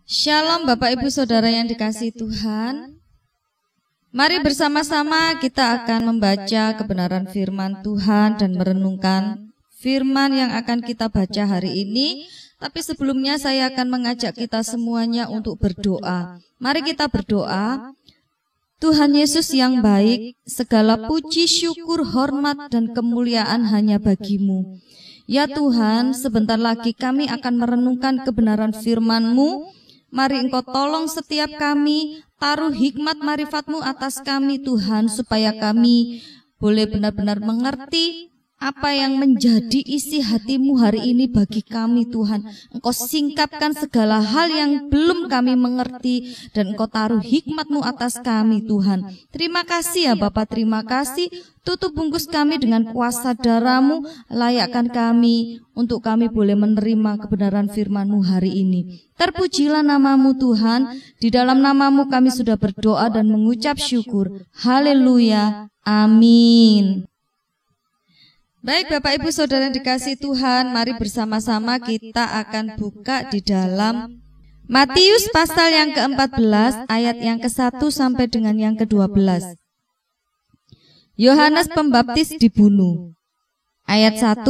Shalom Bapak Ibu Saudara yang dikasihi Tuhan. Mari bersama-sama kita akan membaca kebenaran firman Tuhan dan merenungkan firman yang akan kita baca hari ini. Tapi sebelumnya saya akan mengajak kita semuanya untuk berdoa. Mari kita berdoa. Tuhan Yesus yang baik, segala puji, syukur, hormat, dan kemuliaan hanya bagi-Mu. Ya Tuhan, sebentar lagi kami akan merenungkan kebenaran firman-Mu. Mari Engkau tolong setiap kami, taruh hikmat marifat-Mu atas kami Tuhan, supaya kami boleh benar-benar mengerti apa yang menjadi isi hati-Mu hari ini bagi kami Tuhan. Engkau singkapkan segala hal yang belum kami mengerti, dan Engkau taruh hikmat-Mu atas kami Tuhan. Terima kasih ya Bapa, terima kasih. Tutup bungkus kami dengan kuasa darah-Mu, layakkan kami untuk kami boleh menerima kebenaran firman-Mu hari ini. Terpujilah nama-Mu Tuhan, di dalam nama-Mu kami sudah berdoa dan mengucap syukur. Haleluya, amin. Baik Bapak Ibu Saudara yang dikasihi Tuhan, mari bersama-sama kita akan buka di dalam Matius pasal yang ke-14 ayat yang ke-1 sampai dengan yang ke-12. Yohanes Pembaptis dibunuh. Ayat 1,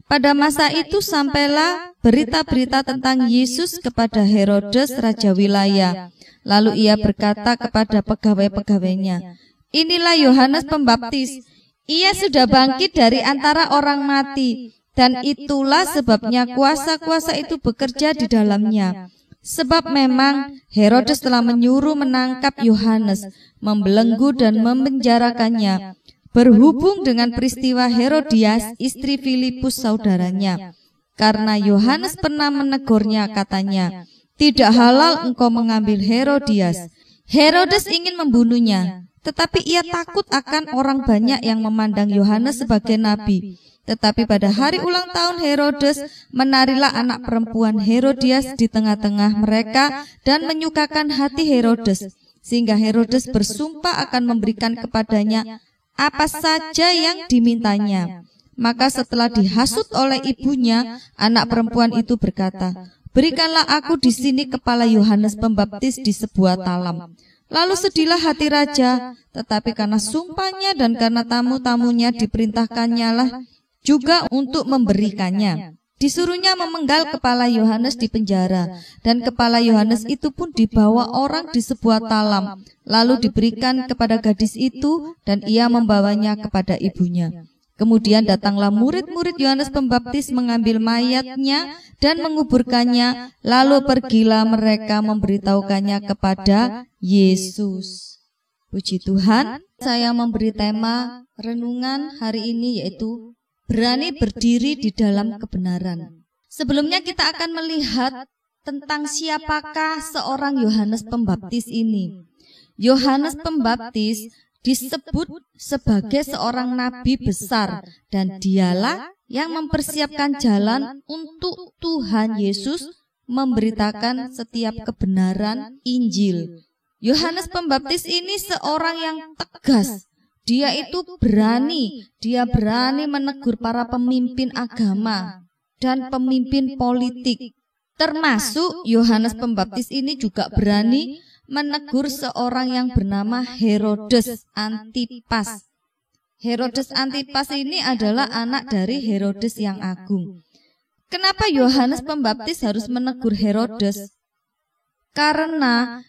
pada masa itu sampailah berita-berita tentang Yesus kepada Herodes raja wilayah. Lalu ia berkata kepada pegawai-pegawainya, inilah Yohanes Pembaptis. Ia sudah bangkit dari antara orang mati, dan itulah sebabnya kuasa-kuasa itu bekerja di dalamnya. Sebab memang Herodes telah menyuruh menangkap Yohanes, membelenggu dan memenjarakannya, berhubung dengan peristiwa Herodias, istri Filipus saudaranya. Karena Yohanes pernah menegurnya, katanya, tidak halal engkau mengambil Herodias. Herodes ingin membunuhnya, tetapi ia takut akan orang banyak yang memandang Yohanes sebagai nabi. Tetapi pada hari ulang tahun Herodes, menarilah anak perempuan Herodias di tengah-tengah mereka dan menyukakan hati Herodes, sehingga Herodes bersumpah akan memberikan kepadanya apa saja yang dimintanya. Maka setelah dihasut oleh ibunya, anak perempuan itu berkata, berikanlah aku di sini kepala Yohanes Pembaptis di sebuah talam. Lalu sedihlah hati raja, tetapi karena sumpahnya dan karena tamu-tamunya diperintahkannya lah juga untuk memberikannya. Disuruhnya memenggal kepala Yohanes di penjara, dan kepala Yohanes itu pun dibawa orang di sebuah talam, lalu diberikan kepada gadis itu, dan ia membawanya kepada ibunya. Kemudian datanglah murid-murid Yohanes Pembaptis mengambil mayatnya dan menguburkannya, lalu pergilah mereka memberitahukannya kepada Yesus. Puji Tuhan, saya memberi tema renungan hari ini yaitu berani berdiri di dalam kebenaran. Sebelumnya kita akan melihat tentang siapakah seorang Yohanes Pembaptis ini. Yohanes Pembaptis disebut sebagai seorang nabi besar, dan dialah yang mempersiapkan jalan untuk Tuhan Yesus memberitakan setiap kebenaran Injil. Yohanes Pembaptis ini seorang yang tegas. Dia itu berani, dia berani menegur para pemimpin agama dan pemimpin politik. Termasuk Yohanes Pembaptis ini juga berani menegur seorang yang bernama Herodes Antipas. Herodes Antipas ini adalah anak dari Herodes yang agung. Kenapa Yohanes Pembaptis harus menegur Herodes? Karena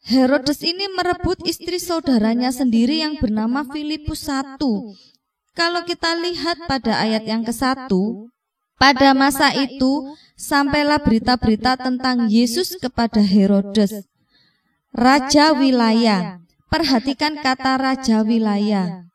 Herodes ini merebut istri saudaranya sendiri yang bernama Filipus I. Kalau kita lihat pada ayat yang ke-1, pada masa itu sampailah berita-berita tentang Yesus kepada Herodes raja wilayah. Perhatikan kata raja wilayah.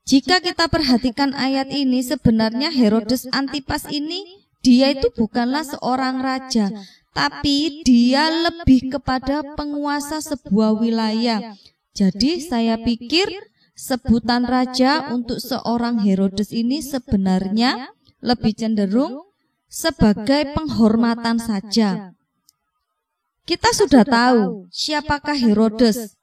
Jika kita perhatikan ayat ini, sebenarnya Herodes Antipas ini, dia itu bukanlah seorang raja, tapi dia lebih kepada penguasa sebuah wilayah. Jadi saya pikir sebutan raja untuk seorang Herodes ini sebenarnya lebih cenderung sebagai penghormatan saja. Kita sudah tahu siapakah Herodes.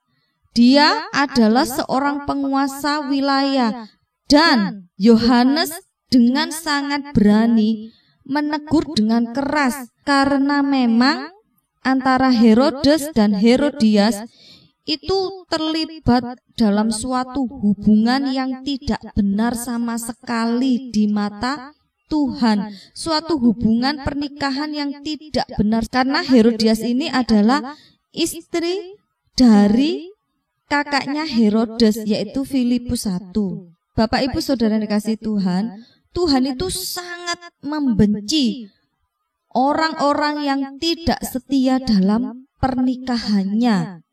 Dia adalah seorang penguasa wilayah, dan Yohanes dengan sangat berani menegur dengan keras, karena memang antara Herodes dan Herodias itu terlibat dalam suatu hubungan yang tidak benar sama sekali di mata Tuhan. Suatu hubungan pernikahan yang tidak benar, karena Herodias ini adalah istri dari kakaknya Herodes, yaitu Filipus I. Bapak Ibu Saudara yang dikasihi Tuhan, Tuhan itu sangat membenci orang-orang yang tidak setia dalam pernikahannya.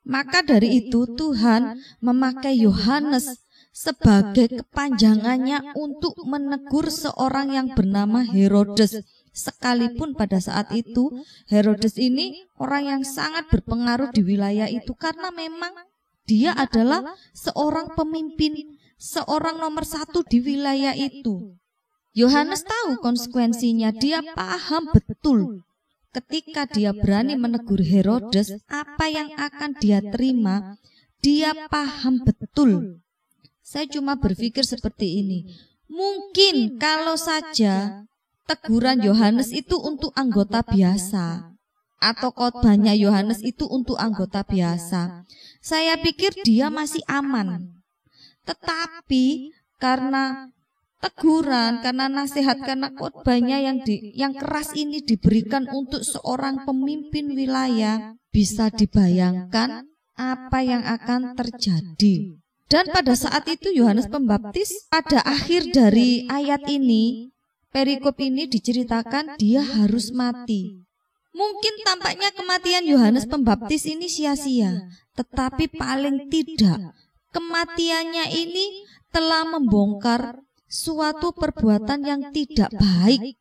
Maka dari itu Tuhan memakai Yohanes sebagai kepanjangannya untuk menegur seorang yang bernama Herodes. Sekalipun pada saat itu Herodes ini orang yang sangat berpengaruh di wilayah itu, karena memang dia adalah seorang pemimpin, seorang nomor satu di wilayah itu. Yohanes tahu konsekuensinya, dia paham betul ketika dia berani menegur Herodes, apa yang akan dia terima. Dia paham betul. Saya cuma berpikir seperti ini, mungkin kalau saja teguran Yohanes itu untuk anggota biasa, atau khotbahnya Yohanes itu untuk anggota biasa, saya pikir dia masih aman. Tetapi karena teguran, karena nasihat, karena khotbahnya yang keras ini diberikan untuk seorang pemimpin wilayah, bisa dibayangkan apa yang akan terjadi. Dan pada saat itu Yohanes Pembaptis, pada akhir dari ayat ini, perikop ini diceritakan dia harus mati. Mungkin tampaknya kematian Yohanes Pembaptis ini sia-sia, tetapi paling tidak kematiannya ini telah membongkar suatu perbuatan yang tidak baik,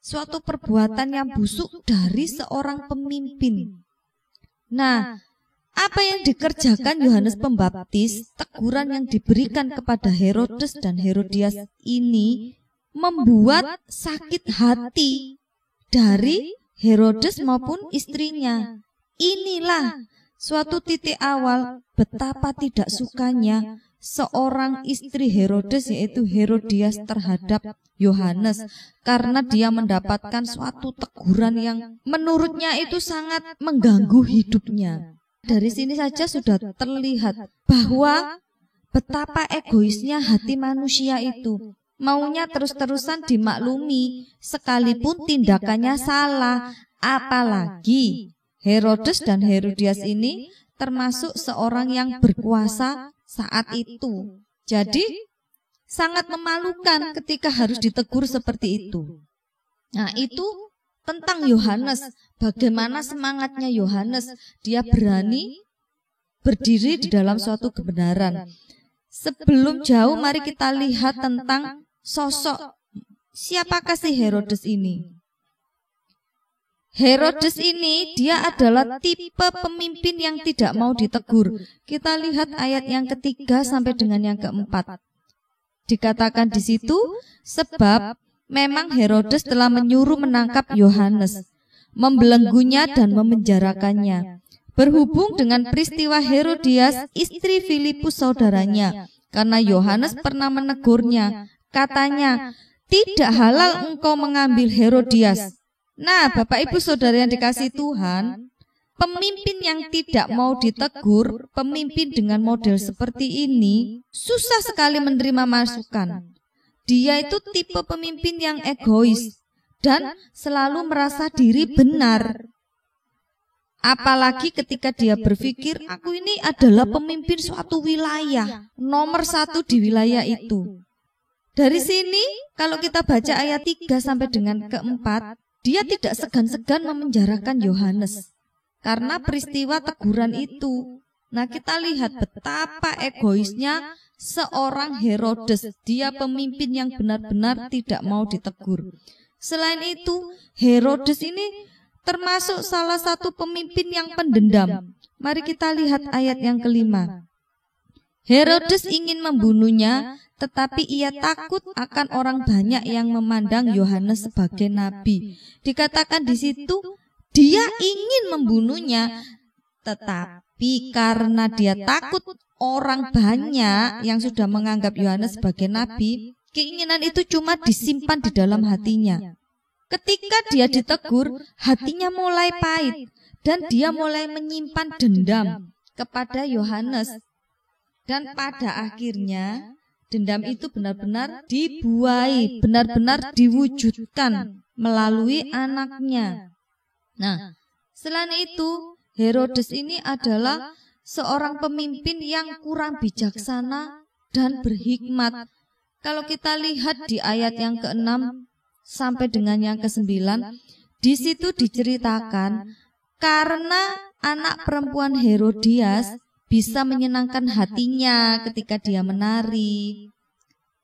suatu perbuatan yang busuk dari seorang pemimpin. Nah, apa yang dikerjakan Yohanes Pembaptis, teguran yang diberikan kepada Herodes dan Herodias ini membuat sakit hati dari Herodes maupun istrinya. Inilah suatu titik awal betapa tidak sukanya seorang istri Herodes, yaitu Herodias, terhadap Yohanes, karena dia mendapatkan suatu teguran yang menurutnya itu sangat mengganggu hidupnya. Dari sini saja sudah terlihat bahwa betapa egoisnya hati manusia itu, maunya terus-terusan dimaklumi sekalipun tindakannya salah. Apalagi Herodes dan Herodias ini termasuk seorang yang berkuasa saat itu. Jadi sangat memalukan ketika harus ditegur seperti itu. Nah, itu tentang Yohanes. Bagaimana semangatnya Yohanes, dia berani berdiri di dalam suatu kebenaran. Sebelum jauh, mari kita lihat tentang sosok siapakah si Herodes ini. Herodes ini dia adalah tipe pemimpin yang tidak mau ditegur. Kita lihat ayat yang ketiga sampai dengan yang keempat. Dikatakan di situ, sebab memang Herodes telah menyuruh menangkap Yohanes, membelenggunya dan memenjarakannya. Berhubung dengan peristiwa Herodias, istri Filipus saudaranya, karena Yohanes pernah menegurnya, katanya, tidak halal engkau mengambil Herodias. Nah, Bapak Ibu Saudara yang dikasihi Tuhan, pemimpin yang tidak mau ditegur, pemimpin dengan model seperti ini, susah sekali menerima masukan. Dia itu tipe pemimpin yang egois dan selalu merasa diri benar. Apalagi ketika dia berpikir, aku ini adalah pemimpin suatu wilayah, nomor satu di wilayah itu. Dari sini, kalau kita baca ayat 3 sampai dengan keempat, dia tidak segan-segan memenjarakan Yohanes karena peristiwa teguran itu. Nah, kita lihat betapa egoisnya seorang Herodes. Dia pemimpin yang benar-benar tidak mau ditegur. Selain itu, Herodes ini termasuk salah satu pemimpin yang pendendam. Mari kita lihat ayat yang kelima. Herodes ingin membunuhnya, tetapi ia takut akan orang banyak yang memandang Yohanes sebagai nabi. Dikatakan di situ, dia ingin membunuhnya, tetapi karena dia takut orang banyak yang sudah menganggap Yohanes sebagai nabi, keinginan itu cuma disimpan di dalam hatinya. Ketika dia ditegur, hatinya mulai pahit dan dia mulai menyimpan dendam kepada Yohanes. Dan pada akhirnya dendam itu benar-benar dibuai, benar-benar diwujudkan melalui anaknya. Nah, selain itu, Herodes ini adalah seorang pemimpin yang kurang bijaksana dan berhikmat. Kalau kita lihat di ayat yang ke-6 sampai dengan yang ke-9, di situ diceritakan karena anak perempuan Herodias bisa menyenangkan hatinya ketika dia menari,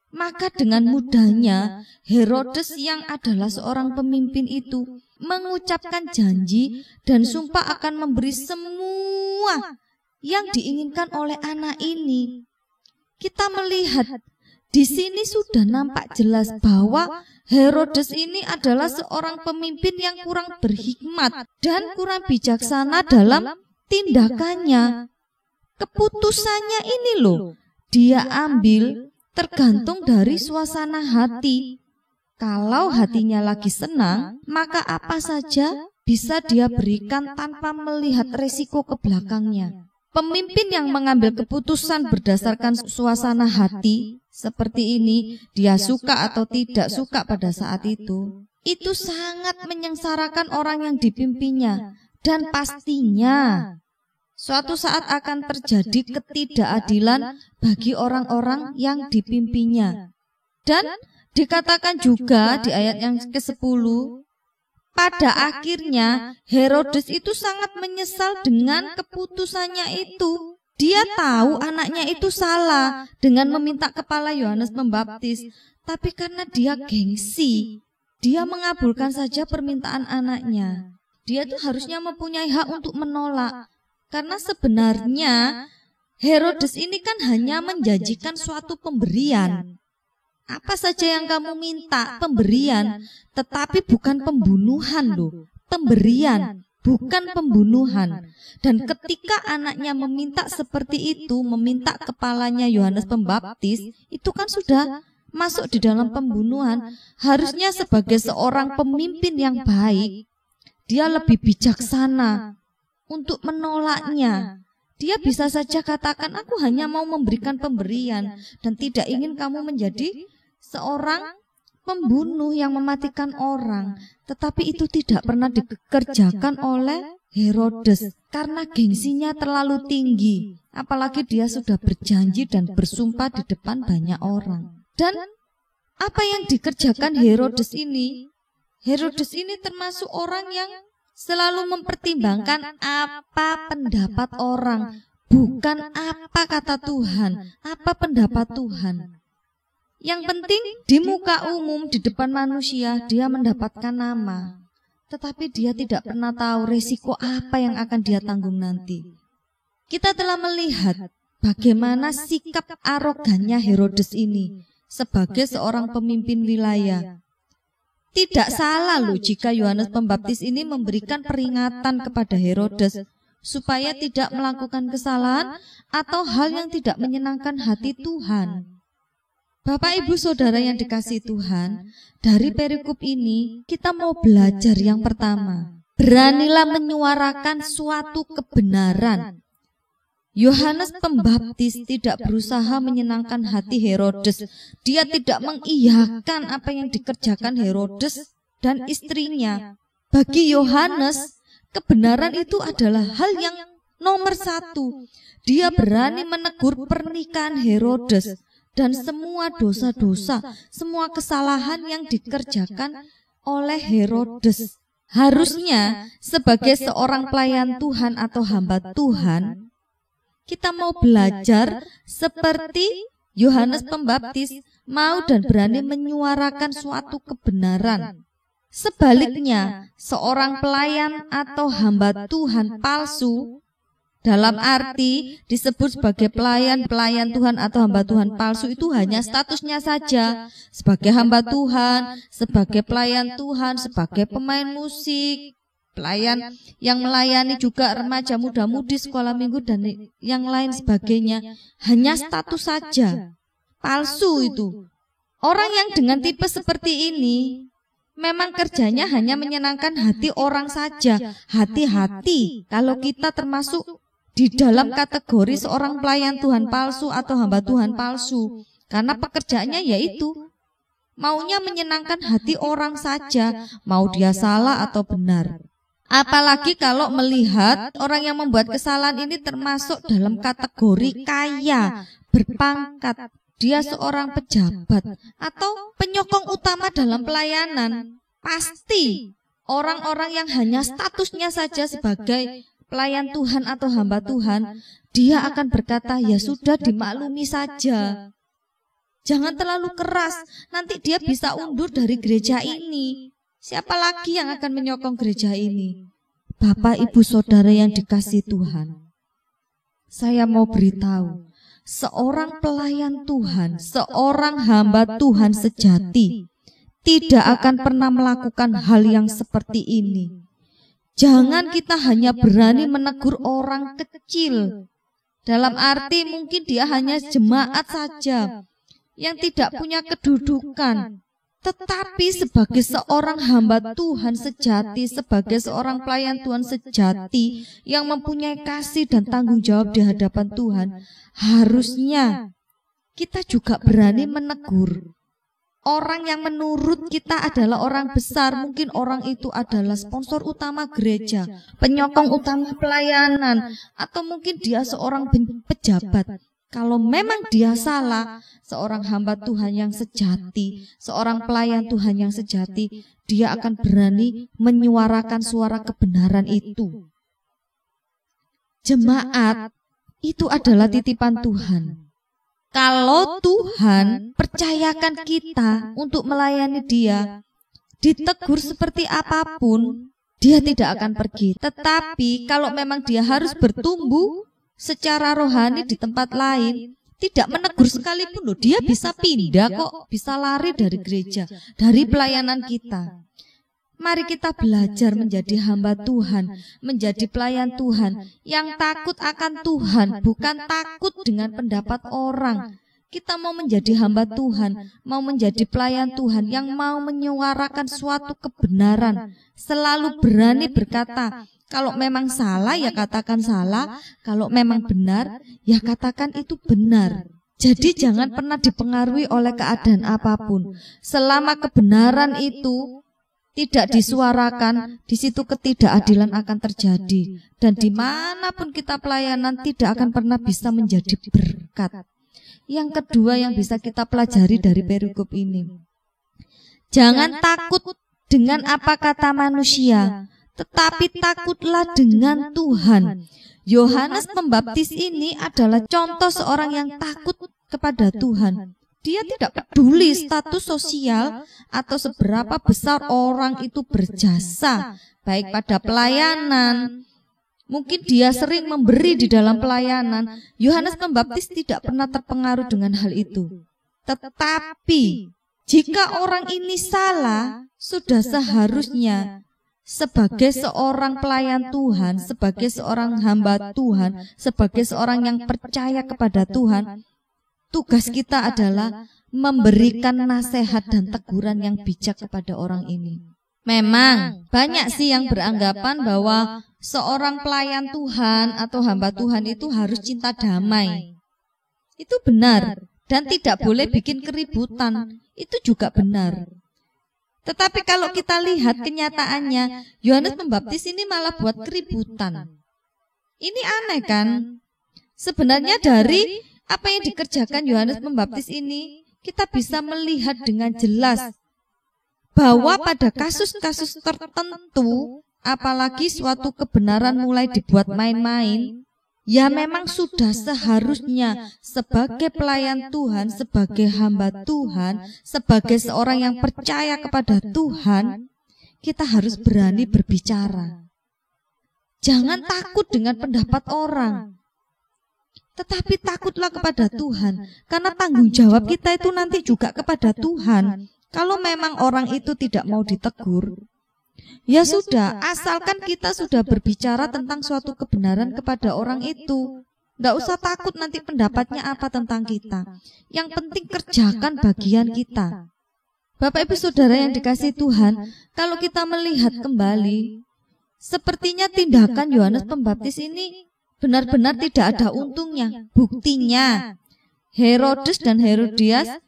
maka dengan mudahnya Herodes yang adalah seorang pemimpin itu mengucapkan janji dan sumpah akan memberi semua yang diinginkan oleh anak ini. Kita melihat di sini sudah nampak jelas bahwa Herodes ini adalah seorang pemimpin yang kurang berhikmat dan kurang bijaksana dalam tindakannya. Keputusannya ini loh, dia ambil tergantung dari suasana hati. Kalau hatinya lagi senang, maka apa saja bisa dia berikan tanpa melihat resiko ke belakangnya. Pemimpin yang mengambil keputusan berdasarkan suasana hati seperti ini, dia suka atau tidak suka pada saat itu sangat menyengsarakan orang yang dipimpinnya. Dan pastinya suatu saat akan terjadi ketidakadilan bagi orang-orang yang dipimpinnya. Dan dikatakan juga di ayat yang ke-10, pada akhirnya Herodes itu sangat menyesal dengan keputusannya itu. Dia tahu anaknya itu salah dengan meminta kepala Yohanes Pembaptis, tapi karena dia gengsi, dia mengabulkan saja permintaan anaknya. Dia tuh harusnya mempunyai hak untuk menolak, karena sebenarnya Herodes ini kan hanya menjanjikan suatu pemberian. Apa saja yang kamu minta, pemberian, tetapi bukan pembunuhan loh, pemberian, bukan pembunuhan. Dan ketika anaknya meminta seperti itu, meminta kepalanya Yohanes Pembaptis, itu kan sudah masuk di dalam pembunuhan. Harusnya sebagai seorang pemimpin yang baik, dia lebih bijaksana untuk menolaknya. Dia bisa saja katakan, aku hanya mau memberikan pemberian dan tidak ingin kamu menjadi seorang pembunuh yang mematikan orang. Tetapi itu tidak pernah dikerjakan oleh Herodes karena gengsinya terlalu tinggi. Apalagi dia sudah berjanji dan bersumpah di depan banyak orang. Dan apa yang dikerjakan Herodes ini? Herodes ini termasuk orang yang selalu mempertimbangkan apa pendapat orang, bukan apa kata Tuhan, apa pendapat Tuhan. Yang penting di muka umum, di depan manusia, dia mendapatkan nama. Tetapi dia tidak pernah tahu resiko apa yang akan dia tanggung nanti. Kita telah melihat bagaimana sikap arogannya Herodes ini sebagai seorang pemimpin wilayah. Tidak salah loh jika Yohanes Pembaptis ini memberikan peringatan kepada Herodes supaya tidak melakukan kesalahan atau hal yang tidak menyenangkan hati Tuhan. Bapak Ibu Saudara yang dikasihi Tuhan, dari perikop ini kita mau belajar yang pertama, beranilah menyuarakan suatu kebenaran. Yohanes Pembaptis tidak berusaha menyenangkan hati Herodes. Dia tidak mengiyakan apa yang dikerjakan Herodes dan istrinya. Bagi Yohanes, kebenaran itu adalah hal yang nomor satu. Dia berani menegur pernikahan Herodes dan semua dosa-dosa, semua kesalahan yang dikerjakan oleh Herodes. Harusnya sebagai seorang pelayan Tuhan atau hamba Tuhan, kita mau belajar seperti Yohanes Pembaptis, mau dan berani menyuarakan suatu kebenaran. Sebaliknya, seorang pelayan atau hamba Tuhan palsu, dalam arti disebut sebagai pelayan Tuhan atau hamba Tuhan palsu, itu hanya statusnya saja sebagai hamba Tuhan, sebagai pelayan Tuhan, sebagai pemain musik, pelayan yang melayani juga remaja muda-mudi sekolah minggu dan yang lain sebagainya. Hanya status saja, palsu itu. Orang yang dengan tipe seperti ini memang kerjanya hanya menyenangkan hati orang saja. Hati-hati kalau kita termasuk di dalam kategori seorang pelayan Tuhan palsu atau hamba Tuhan palsu. Karena pekerjaannya yaitu maunya menyenangkan hati orang saja, mau dia salah atau benar. Apalagi kalau melihat orang yang membuat kesalahan ini termasuk dalam kategori kaya, berpangkat, dia seorang pejabat atau penyokong utama dalam pelayanan. Pasti orang-orang yang hanya statusnya saja sebagai pelayan Tuhan atau hamba Tuhan, dia akan berkata, ya sudah dimaklumi saja. Jangan terlalu keras, nanti dia bisa undur dari gereja ini. Siapa lagi yang akan menyokong gereja ini? Bapak, Ibu, Saudara yang dikasihi Tuhan, saya mau beritahu, seorang pelayan Tuhan, seorang hamba Tuhan sejati tidak akan pernah melakukan hal yang seperti ini. Jangan kita hanya berani menegur orang kecil, dalam arti mungkin dia hanya jemaat saja yang tidak punya kedudukan. Tetapi sebagai seorang hamba Tuhan sejati, sebagai seorang pelayan Tuhan sejati yang mempunyai kasih dan tanggung jawab di hadapan Tuhan, harusnya kita juga berani menegur orang yang menurut kita adalah orang besar. Mungkin orang itu adalah sponsor utama gereja, penyokong utama pelayanan, atau mungkin dia seorang pejabat. Kalau memang dia salah, seorang hamba Tuhan yang sejati, seorang pelayan Tuhan yang sejati, dia akan berani menyuarakan suara kebenaran itu. Jemaat itu adalah titipan Tuhan. Kalau Tuhan percayakan kita untuk melayani Dia, ditegur seperti apapun, dia tidak akan pergi. Tetapi kalau memang dia harus bertumbuh secara rohani di tempat lain, tidak menegur sekalipun loh, dia bisa pindah kok, bisa lari dari gereja, dari pelayanan kita. Mari kita belajar menjadi hamba Tuhan, menjadi pelayan Tuhan yang takut akan Tuhan, bukan takut dengan pendapat orang. Kita mau menjadi hamba Tuhan, mau menjadi pelayan Tuhan yang mau menyuarakan suatu kebenaran, selalu berani berkata, kalau memang salah ya katakan salah, kalau memang benar ya katakan itu benar. Jadi jangan pernah dipengaruhi oleh keadaan apapun. Selama kebenaran itu tidak disuarakan, di situ ketidakadilan akan terjadi. Dan dimanapun kita pelayanan tidak akan pernah bisa menjadi berkat. Yang kedua yang bisa kita pelajari dari perikop ini, jangan takut dengan apa kata manusia, tetapi takutlah dengan Tuhan. Yohanes Pembaptis ini adalah contoh seorang yang takut kepada Tuhan. Dia tidak peduli status sosial atau seberapa besar orang itu berjasa, baik pada pelayanan. Mungkin dia sering memberi di dalam pelayanan. Yohanes Pembaptis tidak pernah terpengaruh dengan hal itu. Tetapi jika orang ini salah, sudah seharusnya sebagai seorang pelayan Tuhan, sebagai seorang hamba Tuhan, sebagai seorang yang percaya kepada Tuhan, tugas kita adalah memberikan nasihat dan teguran yang bijak kepada orang ini. Memang banyak sih yang beranggapan bahwa seorang pelayan Tuhan atau hamba Tuhan itu harus cinta damai. Itu benar, dan tidak boleh bikin keributan. Itu juga benar. Tetapi kalau kita lihat kenyataannya, Yohanes Pembaptis ini malah buat keributan. Ini aneh kan? Sebenarnya dari apa yang dikerjakan Yohanes Pembaptis ini, kita bisa melihat dengan jelas bahwa pada kasus-kasus tertentu, apalagi suatu kebenaran mulai dibuat main-main, ya memang sudah seharusnya sebagai pelayan Tuhan, sebagai hamba Tuhan, sebagai seorang yang percaya kepada Tuhan, kita harus berani berbicara. Jangan takut dengan pendapat orang, tetapi takutlah kepada Tuhan, karena tanggung jawab kita itu nanti juga kepada Tuhan. Kalau memang orang itu tidak mau ditegur, ya sudah, asalkan kita sudah berbicara tentang suatu kebenaran kepada orang itu. Tidak usah takut nanti pendapatnya apa tentang kita. Yang penting kerjakan bagian kita. Bapak Ibu Saudara yang dikasihi Tuhan, kalau kita melihat kembali, sepertinya tindakan Yohanes Pembaptis ini benar-benar tidak ada untungnya. Buktinya, Herodes dan Herodias,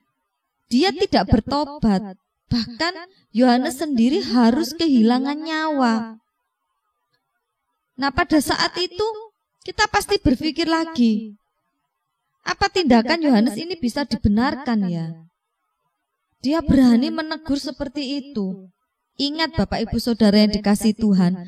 dia tidak bertobat. Bahkan Yohanes sendiri harus kehilangan nyawa. Nah, pada saat itu kita pasti berpikir lagi, apa tindakan Yohanes ini bisa dibenarkan ya? Dia berani menegur seperti itu. Ingat Bapak Ibu Saudara yang dikasihi Tuhan,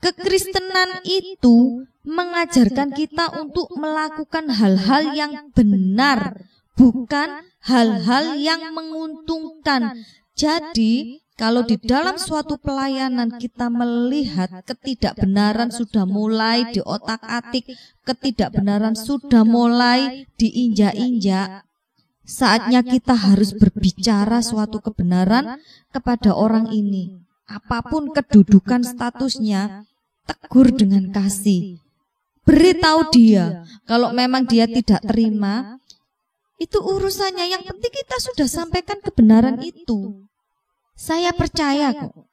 kekristenan itu mengajarkan kita untuk melakukan hal-hal yang benar, bukan hal-hal yang menguntungkan. Jadi, kalau di dalam suatu pelayanan kita melihat ketidakbenaran sudah mulai diotak-atik, ketidakbenaran sudah mulai diinjak-injak, saatnya kita harus berbicara suatu kebenaran kepada orang ini. Apapun kedudukan statusnya, tegur dengan kasih. Beritahu dia, kalau memang dia tidak terima, itu urusannya. Yang penting kita sudah sampaikan kebenaran itu. Saya percaya kok,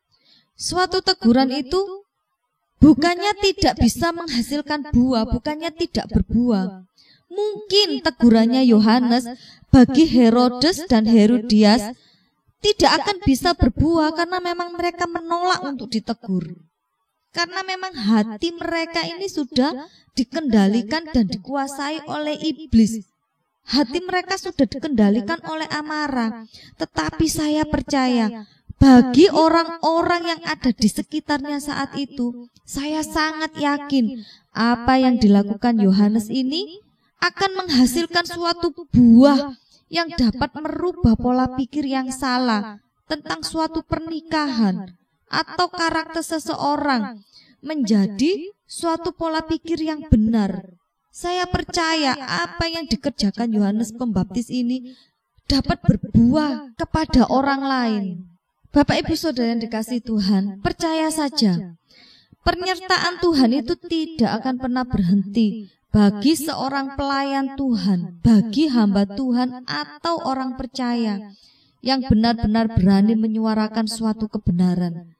suatu teguran itu bukannya tidak bisa menghasilkan buah, bukannya tidak berbuah. Mungkin tegurannya Yohanes bagi Herodes dan Herodias tidak akan bisa berbuah karena memang mereka menolak untuk ditegur. Karena memang hati mereka ini sudah dikendalikan dan dikuasai oleh iblis. Hati mereka sudah dikendalikan oleh amarah. Tetapi saya percaya, bagi orang-orang yang ada di sekitarnya saat itu, saya sangat yakin apa yang dilakukan Yohanes ini akan menghasilkan suatu buah yang dapat merubah pola pikir yang salah tentang suatu pernikahan atau karakter seseorang menjadi suatu pola pikir yang benar. Saya percaya apa yang dikerjakan Yohanes Pembaptis ini dapat berbuah kepada orang lain. Bapak Ibu Saudara yang dikasihi Tuhan, percaya saja, penyertaan Tuhan itu tidak akan pernah berhenti bagi seorang pelayan Tuhan, bagi hamba Tuhan atau orang percaya yang benar-benar berani menyuarakan suatu kebenaran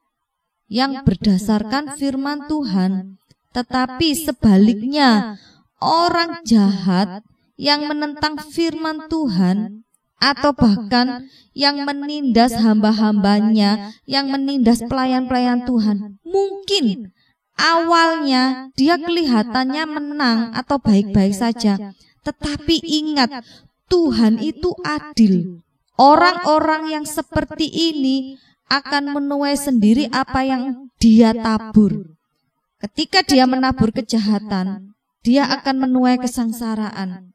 yang berdasarkan firman Tuhan. Tetapi sebaliknya, orang jahat yang menentang firman Tuhan atau bahkan yang menindas hamba-hambanya, yang menindas pelayan-pelayan Tuhan, mungkin awalnya dia kelihatannya menang atau baik-baik saja. Tetapi ingat, Tuhan itu adil. Orang-orang yang seperti ini akan menuai sendiri apa yang dia tabur. Ketika dia menabur kejahatan, dia akan menuai kesengsaraan.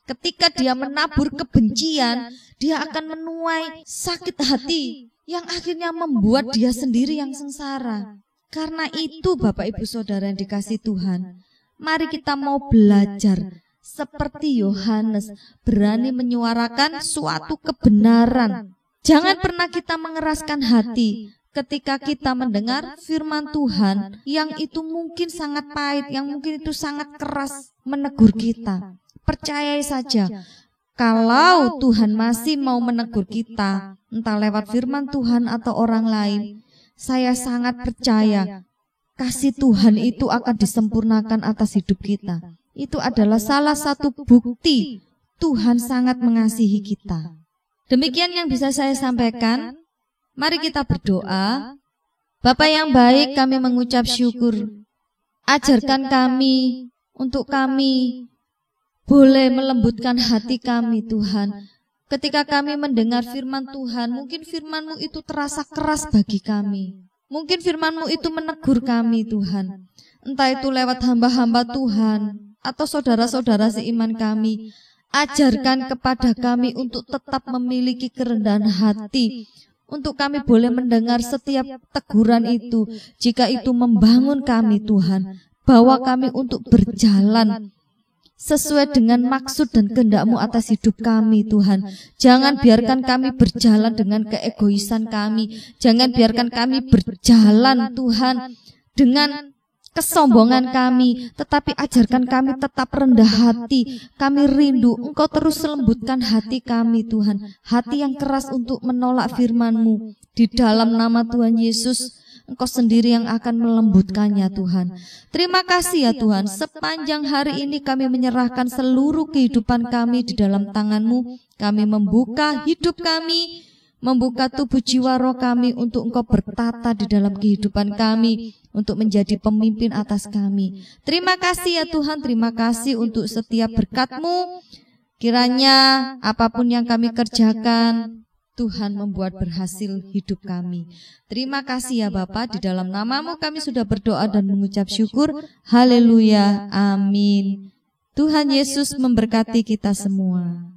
Ketika dia menabur kebencian, dia akan menuai sakit hati yang akhirnya membuat dia sendiri yang sengsara. Karena itu Bapak Ibu Saudara yang dikasihi Tuhan, mari kita mau belajar seperti Yohanes, berani menyuarakan suatu kebenaran. Jangan pernah kita mengeraskan hati ketika kita mendengar firman Tuhan yang itu mungkin sangat pahit, yang mungkin itu sangat keras menegur kita. Percayai saja, kalau Tuhan masih mau menegur kita, entah lewat firman Tuhan atau orang lain, saya sangat percaya kasih Tuhan itu akan disempurnakan atas hidup kita. Itu adalah salah satu bukti Tuhan sangat mengasihi kita. Demikian yang bisa saya sampaikan. Mari kita berdoa. Bapa yang baik, kami mengucap syukur. Ajarkan kami untuk kami boleh melembutkan hati kami, Tuhan. Ketika kami mendengar firman Tuhan, mungkin firman-Mu itu terasa keras bagi kami. Mungkin firman-Mu itu menegur kami, Tuhan. Entah itu lewat hamba-hamba Tuhan atau saudara-saudara seiman kami. Ajarkan kepada kami untuk tetap memiliki kerendahan hati, untuk kami boleh mendengar setiap teguran itu, jika itu membangun kami, Tuhan. Bawa kami untuk berjalan sesuai dengan maksud dan kehendak-Mu atas hidup kami, Tuhan. Jangan biarkan kami berjalan dengan keegoisan kami. Jangan biarkan kami berjalan, Tuhan, dengan kesombongan kami, tetapi ajarkan kami tetap rendah hati. Kami rindu Engkau terus lembutkan hati kami Tuhan, hati yang keras untuk menolak firman-Mu. Di dalam nama Tuhan Yesus, Engkau sendiri yang akan melembutkannya Tuhan. Terima kasih ya Tuhan, sepanjang hari ini kami menyerahkan seluruh kehidupan kami di dalam tangan-Mu. Kami membuka hidup kami, membuka tubuh jiwa roh kami untuk Engkau bertata di dalam kehidupan kami, untuk menjadi pemimpin atas kami. Terima kasih ya Tuhan, terima kasih untuk setiap berkat-Mu. Kiranya apapun yang kami kerjakan, Tuhan membuat berhasil hidup kami. Terima kasih ya Bapa, di dalam nama-Mu kami sudah berdoa dan mengucap syukur. Haleluya, amin. Tuhan Yesus memberkati kita semua.